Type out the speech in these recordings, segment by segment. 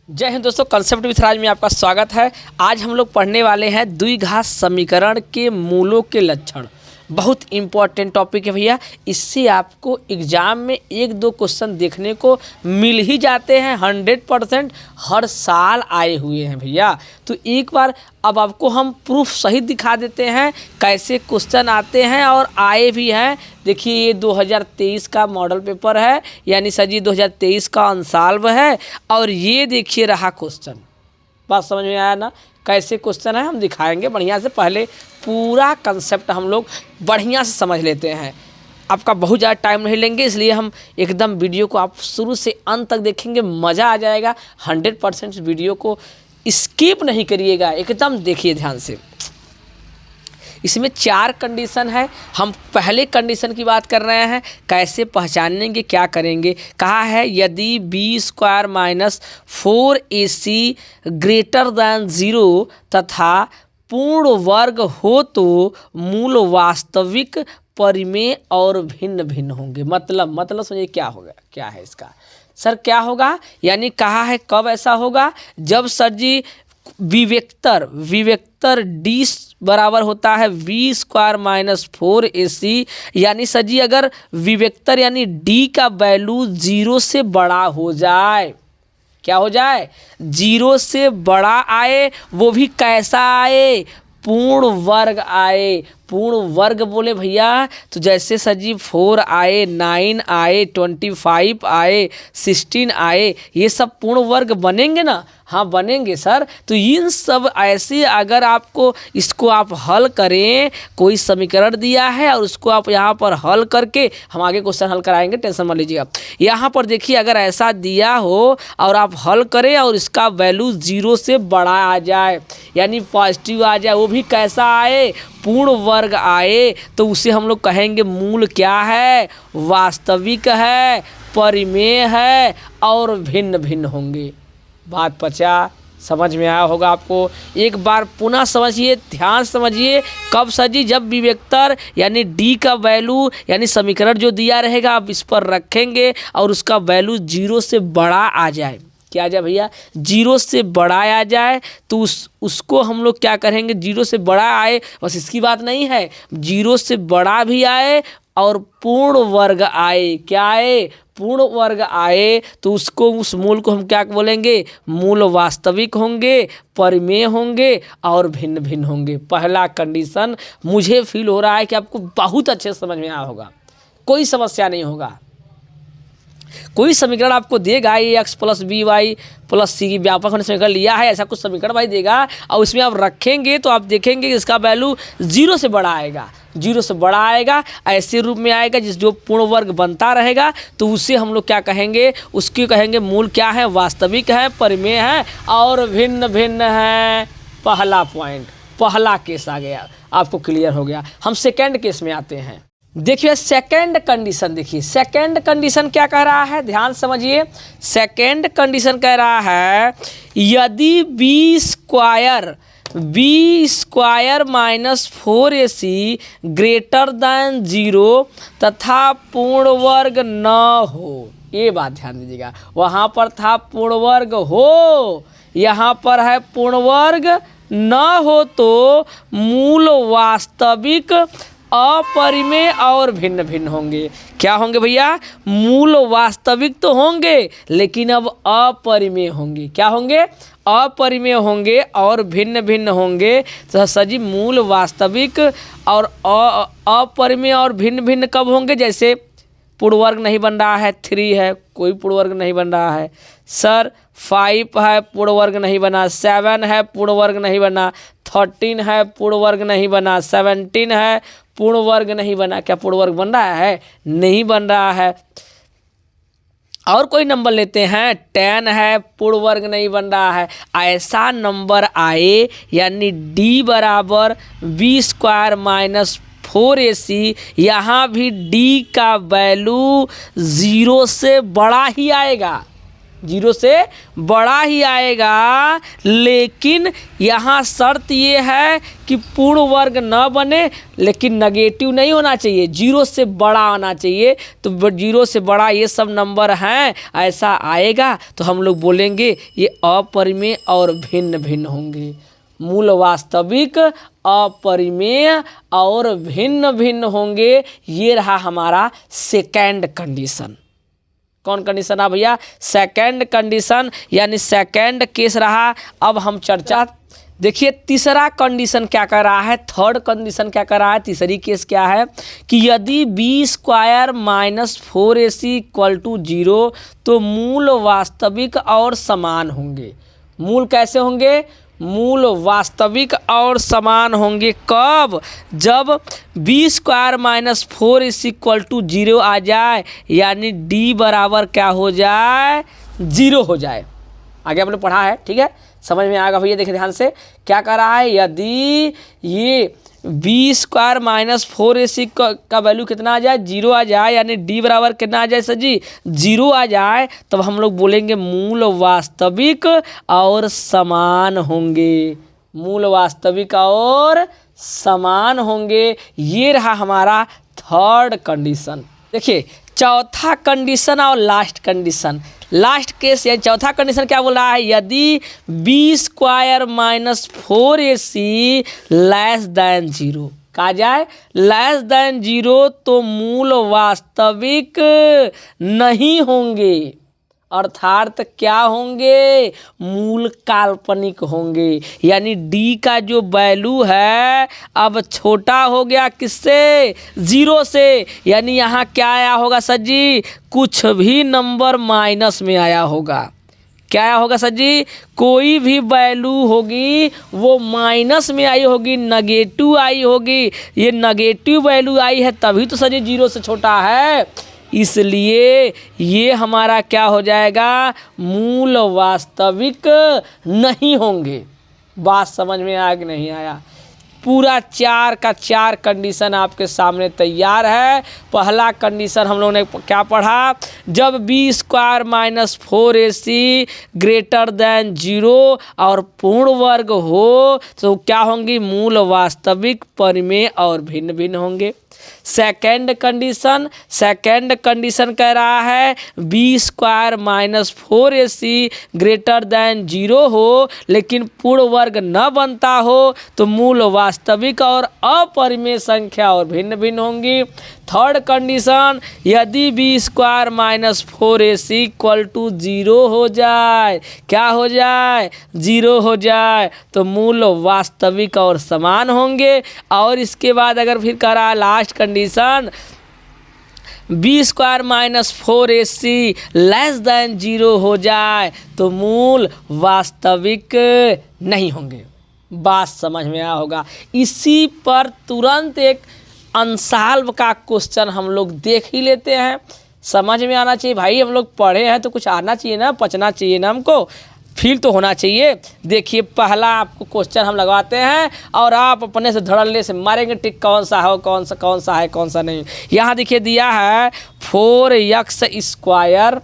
जय हिंद दोस्तों, concept with राज में आपका स्वागत है। आज हम लोग पढ़ने वाले हैं द्विघात समीकरण के मूलों के लक्षण। बहुत इंपॉर्टेंट टॉपिक है भैया। इससे आपको एग्जाम में एक दो क्वेश्चन देखने को मिल ही जाते हैं। 100% हर साल आए हुए हैं भैया। तो एक बार अब आपको हम प्रूफ सहित दिखा देते हैं कैसे क्वेश्चन आते हैं और आए भी हैं। देखिए, ये 2023 का मॉडल पेपर है, यानी सर जी 2023 का अनसॉल्व है। और ये देखिए रहा क्वेश्चन। बात समझ में आया ना कैसे क्वेश्चन है? हम दिखाएंगे बढ़िया से। पहले पूरा कंसेप्ट हम लोग बढ़िया से समझ लेते हैं। आपका बहुत ज़्यादा टाइम नहीं लेंगे, इसलिए हम एकदम वीडियो को आप शुरू से अंत तक देखेंगे, मज़ा आ जाएगा। 100% वीडियो को स्किप नहीं करिएगा, एकदम देखिए ध्यान से। इसमें 4 कंडीशन है। हम पहले कंडीशन की बात कर रहे हैं, कैसे पहचानेंगे, क्या करेंगे। कहा है यदि b² - 4ac ग्रेटर दैन 0 तथा पूर्ण वर्ग हो तो मूल वास्तविक परिमेय और भिन्न भिन्न होंगे। मतलब समझिए क्या होगा, क्या है इसका सर, क्या होगा? यानी कहा है कब ऐसा होगा, जब सर जी विवेक्तर d बराबर होता है b² - 4ac। यानी सर जी अगर विवेक्तर यानी d का वैल्यू 0 से बड़ा हो जाए, क्या हो जाए? 0 से बड़ा आए, वो भी कैसा आए? पूर्ण वर्ग आए। पूर्ण वर्ग बोले भैया तो जैसे सर जी 4 आए, 9 आए, 25 आए, 16 आए, ये सब पूर्ण वर्ग बनेंगे ना? हाँ बनेंगे सर। तो इन सब ऐसे अगर आपको इसको आप हल करें, कोई समीकरण दिया है और उसको आप यहाँ पर हल करके, हम आगे क्वेश्चन हल कराएंगे, टेंशन मत लीजिएगा। यहाँ पर देखिए अगर ऐसा दिया हो और आप हल करें और इसका वैल्यू 0 से बड़ा आ जाए, यानी पॉजिटिव आ जाए, वो भी कैसा आए? पूर्ण वर्ग आए, तो उसे हम लोग कहेंगे मूल क्या है? वास्तविक है, परिमेय है और भिन्न भिन्न होंगे। बात पचा समझ में आया होगा आपको। एक बार पुनः समझिए, ध्यान समझिए। कब सर जी? जब विवेक्तर यानी d का वैल्यू यानी समीकरण जो दिया रहेगा आप इस पर रखेंगे और उसका वैल्यू 0 से बड़ा आ जाए। क्या आ जाए भैया? 0 से बड़ा आ जाए तो उसको हम लोग क्या करेंगे? 0 से बड़ा आए, बस इसकी बात नहीं है, 0 से बड़ा भी आए और पूर्ण वर्ग आए। क्या आए? पूर्ण वर्ग आए, तो उसको, उस मूल को हम क्या बोलेंगे? मूल वास्तविक होंगे, परिमेय होंगे और भिन्न भिन्न होंगे। पहला कंडीशन मुझे फील हो रहा है कि आपको बहुत अच्छे से समझ में आया होगा, कोई समस्या नहीं होगा। कोई समीकरण आपको देगा ax + by + c व्यापक होने समीकरण लिया है, ऐसा कुछ समीकरण भाई देगा और उसमें आप रखेंगे तो आप देखेंगे कि इसका वैल्यू 0 से बड़ा आएगा। 0 से बड़ा आएगा, ऐसे रूप में आएगा जिस जो पूर्ण वर्ग बनता रहेगा, तो उसे हम लोग क्या कहेंगे? उसकी कहेंगे मूल क्या है? वास्तविक है, परिमेय है और भिन्न भिन्न है। पहला पॉइंट, पहला केस आ गया, आपको क्लियर हो गया। हम सेकेंड केस में आते हैं। देखिए सेकंड कंडीशन, देखिए सेकंड कंडीशन क्या कह रहा है, ध्यान समझिए। सेकंड कंडीशन कह रहा है यदि b² - 4ac ग्रेटर दैन 0 तथा पूर्ण वर्ग न हो। ये बात ध्यान दीजिएगा, वहाँ पर था पूर्ण वर्ग हो, यहाँ पर है पूर्ण वर्ग न हो तो मूल वास्तविक, अपरिमेय और भिन्न भिन्न होंगे। क्या होंगे भैया? मूल वास्तविक तो होंगे लेकिन अब अपरिमेय होंगे। क्या होंगे? अपरिमेय होंगे और भिन्न भिन्न होंगे। तो सजी मूल वास्तविक और अपरिमेय और भिन्न भिन्न कब होंगे? जैसे पूर्ण वर्ग नहीं बन रहा है, 3 है, कोई पूर्ण वर्ग नहीं बन रहा है सर, 5 है, पूर्ण वर्ग नहीं बना, 7 है, पूर्ण वर्ग नहीं बना, 13 है, पूर्ण वर्ग नहीं बना, 17 है, पूर्ण वर्ग नहीं बना। क्या पूर्ण वर्ग बन रहा है? नहीं बन रहा है। और कोई नंबर लेते हैं, 10 है, पूर्ण वर्ग नहीं बन रहा है। ऐसा नंबर आए यानी d बराबर b² - 4ac, यहाँ भी d का वैल्यू 0 से बड़ा ही आएगा। जीरो से बड़ा ही आएगा, लेकिन यहाँ शर्त ये है कि पूर्ण वर्ग न बने, लेकिन नेगेटिव नहीं होना चाहिए, जीरो से बड़ा आना चाहिए। तो जीरो से बड़ा ये सब नंबर हैं, ऐसा आएगा तो हम लोग बोलेंगे ये अपरिमेय और भिन्न भिन्न होंगे। मूल वास्तविक, अपरिमेय और भिन्न भिन्न होंगे। ये रहा हमारा सेकेंड कंडीशन। कौन कंडीशन है भैया? सेकेंड कंडीशन, यानी सेकेंड केस रहा। अब हम चर्चा देखिए तीसरा कंडीशन क्या कर रहा है, थर्ड कंडीशन क्या कर रहा है, तीसरी केस क्या है कि यदि B square minus 4ac equal to 0 तो मूल वास्तविक और समान होंगे। मूल कैसे होंगे? मूल वास्तविक और समान होंगे। कब? जब B square minus 4ac equal to 0 आ जाए, यानी d बराबर क्या हो जाए? 0 हो जाए। आगे आपने पढ़ा है, ठीक है, समझ में आएगा भैया। देखिए ध्यान से क्या कर रहा है, यदि ये बी स्क्वायर माइनस 4ac का वैल्यू कितना आ जाए? 0 आ जाए, यानी d बराबर कितना आ जाए सर जी? 0 आ जाए, तब हम लोग बोलेंगे मूल वास्तविक और समान होंगे। मूल वास्तविक और समान होंगे। ये रहा हमारा थर्ड कंडीशन। देखिए चौथा कंडीशन और लास्ट कंडीशन, लास्ट केस या चौथा कंडीशन क्या बोल रहा है, यदि B square minus 4ac less than 0 कहा जाए, लेस देन 0 तो मूल वास्तविक नहीं होंगे, अर्थात क्या होंगे? मूल काल्पनिक होंगे। यानी d का जो वैल्यू है अब छोटा हो गया किससे? 0 से। यानी यहाँ क्या आया होगा सर जी? कुछ भी नंबर माइनस में आया होगा। क्या आया होगा सर जी? कोई भी वैल्यू होगी वो माइनस में आई होगी, नेगेटिव आई होगी। ये नेगेटिव वैल्यू आई है तभी तो सर जी 0 से छोटा है, इसलिए ये हमारा क्या हो जाएगा? मूल वास्तविक नहीं होंगे। बात समझ में आया कि नहीं आया? पूरा 4 का 4 कंडीशन आपके सामने तैयार है। पहला कंडीशन हम लोगों ने क्या पढ़ा, जब B square minus 4ac greater than 0 और पूर्ण वर्ग हो तो क्या होंगी? मूल वास्तविक, परिमेय और भिन्न भिन्न होंगे। सेकेंड कंडीशन कह रहा है B square minus 4ac greater than 0 हो, लेकिन पूर्ण वर्ग न बनता हो तो मूल वास्तविक और अपरिमेय संख्या और भिन्न भिन्न होंगी। थर्ड कंडीशन, यदि B square minus 4ac equal to 0 हो जाए, क्या हो जाए? 0 हो जाए, तो मूल वास्तविक और समान होंगे। और इसके बाद अगर फिर कह रहा है last condition, B square minus 4ac less than 0 हो जाए तो मूल वास्तविक नहीं होंगे। बात समझ में आया होगा। इसी पर तुरंत एक अंशाल्व का क्वेश्चन हम लोग देख ही लेते हैं। समझ में आना चाहिए भाई, हम लोग पढ़े हैं तो कुछ आना चाहिए ना, पचना चाहिए ना, हमको फील तो होना चाहिए। देखिए पहला आपको क्वेश्चन हम लगवाते हैं और आप अपने से धड़ल्ले से मारेंगे टिक, कौन सा है, कौन सा है, कौन सा नहीं। यहाँ देखिए दिया है 4x square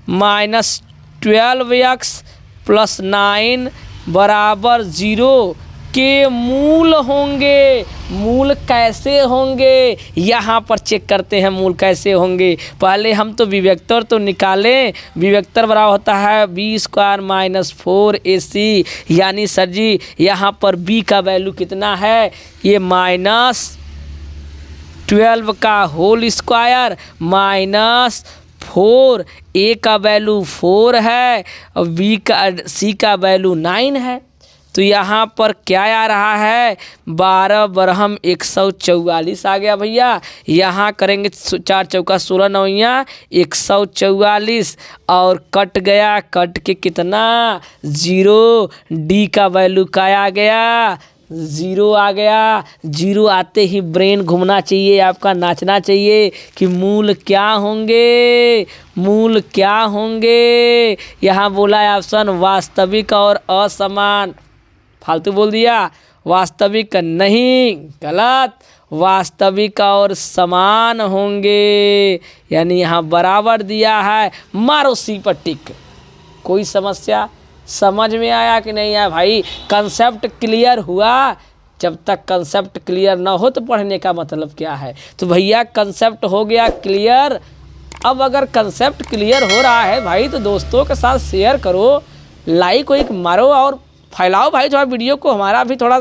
minus 12x plus 9 बराबर 0 के मूल होंगे। मूल कैसे होंगे यहाँ पर चेक करते हैं, मूल कैसे होंगे। पहले हम तो विवेक्तर तो निकालें। विवेक्तर बराबर होता है बी स्क्वायर माइनस 4ac, यानी सर जी यहाँ पर b का वैल्यू कितना है? ये माइनस 12 का होल स्क्वायर माइनस 4, a का वैल्यू 4 है और c का वैल्यू 9 है। तो यहाँ पर क्या आ रहा है? 12 बरहम 144 आ गया भैया। यहाँ करेंगे 4 चौका 16 नौया 144 और कट गया, कट के कितना? 0। d का वैल्यू क्या आ गया? 0 आ गया। 0 आते ही ब्रेन घूमना चाहिए, आपका नाचना चाहिए कि मूल क्या होंगे, मूल क्या होंगे। यहाँ बोला है ऑप्शन वास्तविक और असमान, फालतू बोल दिया। वास्तविक नहीं, गलत, वास्तविक और समान होंगे, यानी यहाँ बराबर दिया है, मारो सी पर टिक। कोई समस्या समझ में आया कि नहीं आया भाई? कंसेप्ट क्लियर हुआ? जब तक कंसेप्ट क्लियर ना हो तो पढ़ने का मतलब क्या है? तो भैया कंसेप्ट हो गया क्लियर। अब अगर कंसेप्ट क्लियर हो रहा है भाई तो दोस्तों के साथ शेयर करो, लाइक वाइक मारो और फैलाओ भाई थोड़ा वीडियो को, हमारा भी थोड़ा